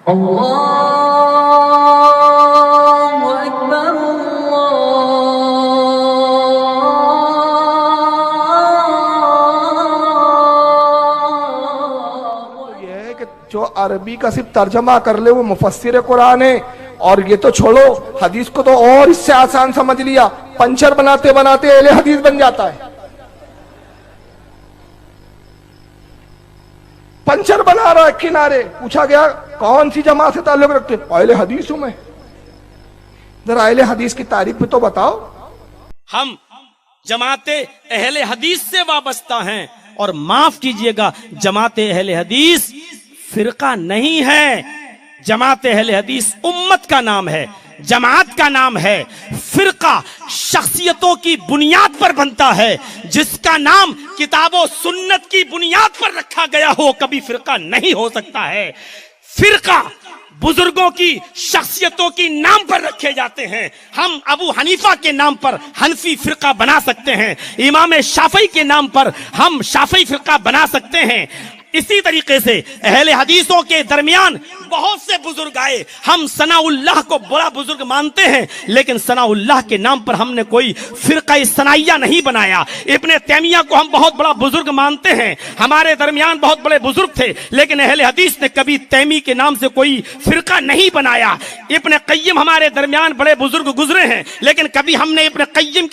اللہ اکبر اللہ۔ یہ ہے کہ جو عربی کا صرف ترجمہ کر لے وہ مفسر قرآن ہے، اور یہ تو چھوڑو، حدیث کو تو اور اس سے آسان سمجھ لیا، پنچر بناتے بناتے اہل حدیث بن جاتا ہے۔ پنچر بنا رہا ہے کنارے، پوچھا گیا کون سی جماعت سے تعلق رکھتے؟ اہل حدیث ہوں میں۔ ذرا اہل حدیث کی تعریف میں تو بتاؤ۔ ہم جماعت اہل حدیث سے وابستہ ہیں، اور معاف کیجئے گا جماعت اہل حدیث فرقہ نہیں ہے، جماعت اہل حدیث امت کا نام ہے، جماعت کا نام ہے۔ فرقہ شخصیتوں کی بنیاد پر بنتا ہے، جس کا نام کتاب و سنت کی بنیاد پر رکھا گیا ہو کبھی فرقہ نہیں ہو سکتا ہے۔ فرقہ بزرگوں کی شخصیتوں کی نام پر رکھے جاتے ہیں۔ ہم ابو حنیفہ کے نام پر حنفی فرقہ بنا سکتے ہیں، امام شافعی کے نام پر ہم شافعی فرقہ بنا سکتے ہیں۔ اسی طریقے سے اہل حدیثوں کے درمیان بہت سے بزرگ آئے، ہم ثناء اللہ کو بڑا بزرگ مانتے ہیں، لیکن ثناء اللہ کے نام پر ہم نے کوئی فرقہ ثنائیہ نہیں بنایا۔ ابن تیمیہ کو ہم بہت بڑا بزرگ مانتے ہیں، ہمارے درمیان بہت بڑے بزرگ تھے، لیکن اہل حدیث نے کبھی تیمی کے نام سے کوئی فرقہ نہیں بنایا۔ ابن قیم ہمارے درمیان بڑے بزرگ گزرے ہیں، لیکن کبھی ہم نے ابن قیم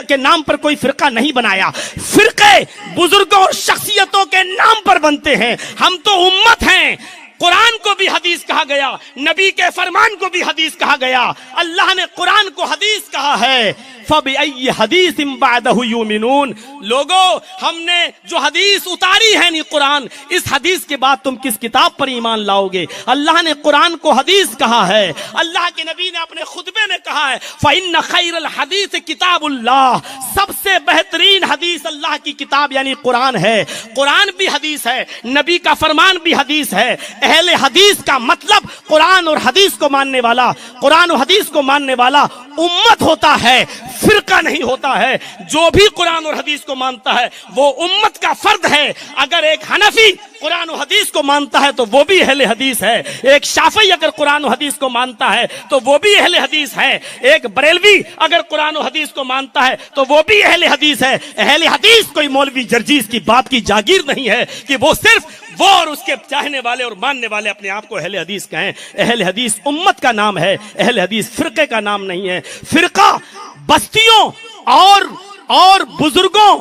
کے نام پر کوئی فرقہ نہیں بنایا۔ فرقے بزرگوں اور شخصیتوں کے نام پر بنتے ہیں، ہم تو امت ہیں۔ قرآن کو بھی حدیث کہا گیا، نبی کے فرمان کو بھی حدیث کہا گیا، اللہ نے قرآن کو حدیث کہا ہے۔ فَبِأَيِّ حَدِيثٍ بَعْدَهُ يُؤْمِنُونَ۔ لوگو، ہم نے جو حدیث اتاری ہے نہیں قرآن، اس حدیث کے بعد تم کس کتاب پر ایمان لاؤ گے؟ اللہ نے قرآن کو حدیث کہا ہے، اللہ کے نبی نے اپنے خطبے میں کہا ہے فَإِنَّ خَيْرَ الْحَدِيثِ كِتَابُ اللَّهِ۔ سب سے بہترین حدیث اللہ کی کتاب یعنی قرآن ہے۔ قرآن بھی حدیث ہے، نبی کا فرمان بھی حدیث ہے۔ اہل حدیث کا مطلب قرآن اور حدیث کو ماننے والا، قرآن و حدیث کو ماننے والا امت ہوتا ہے، فرقہ نہیں ہوتا ہے۔ جو بھی قرآن اور حدیث کو مانتا ہے وہ امت کا فرد ہے۔ اگر ایک حنفی قرآن و حدیث کو مانتا ہے تو وہ بھی اہل حدیث ہے، ایک شافعی اگر قرآن و حدیث کو مانتا ہے تو وہ بھی اہل حدیث ہے، ایک بریلوی اگر قرآن و حدیث کو مانتا ہے تو وہ بھی اہل حدیث ہے۔ اہل حدیث کوئی مولوی جرجیز کی بات کی جاگیر نہیں ہے کہ وہ صرف وہ اور اس کے چاہنے والے اور ماننے والے اپنے آپ کو اہل حدیث کہیں۔ اہل حدیث امت کا نام ہے، اہل حدیث فرقے کا نام نہیں ہے۔ فرقہ بستیوں اور بزرگوں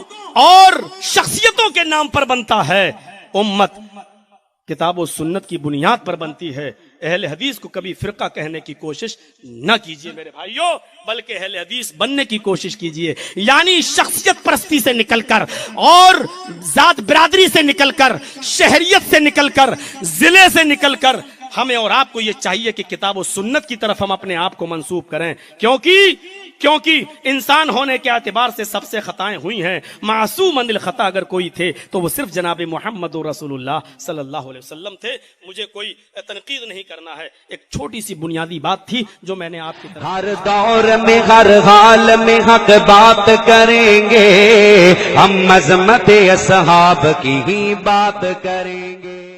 اور شخصیتوں کے نام پر بنتا ہے، امت کتاب و سنت کی بنیاد پر بنتی ہے۔ اہل حدیث کو کبھی فرقہ کہنے کی کوشش نہ کیجئے میرے بھائیوں، بلکہ اہل حدیث بننے کی کوشش کیجئے، یعنی شخصیت پرستی سے نکل کر اور ذات برادری سے نکل کر، شہریت سے نکل کر، ضلع سے نکل کر ہمیں اور آپ کو یہ چاہیے کہ کتاب و سنت کی طرف ہم اپنے آپ کو منسوب کریں، کیونکہ انسان ہونے کے اعتبار سے سب سے خطائیں ہوئی ہیں۔ معصوم عن الخطا اگر کوئی تھے تو وہ صرف جناب محمد رسول اللہ صلی اللہ علیہ وسلم تھے۔ مجھے کوئی تنقید نہیں کرنا ہے، ایک چھوٹی سی بنیادی بات تھی جو میں نے آپ کی طرف۔ ہر دور میں ہر حال میں حق بات کریں گے، ہم عظمت اصحاب کی ہی بات کریں گے۔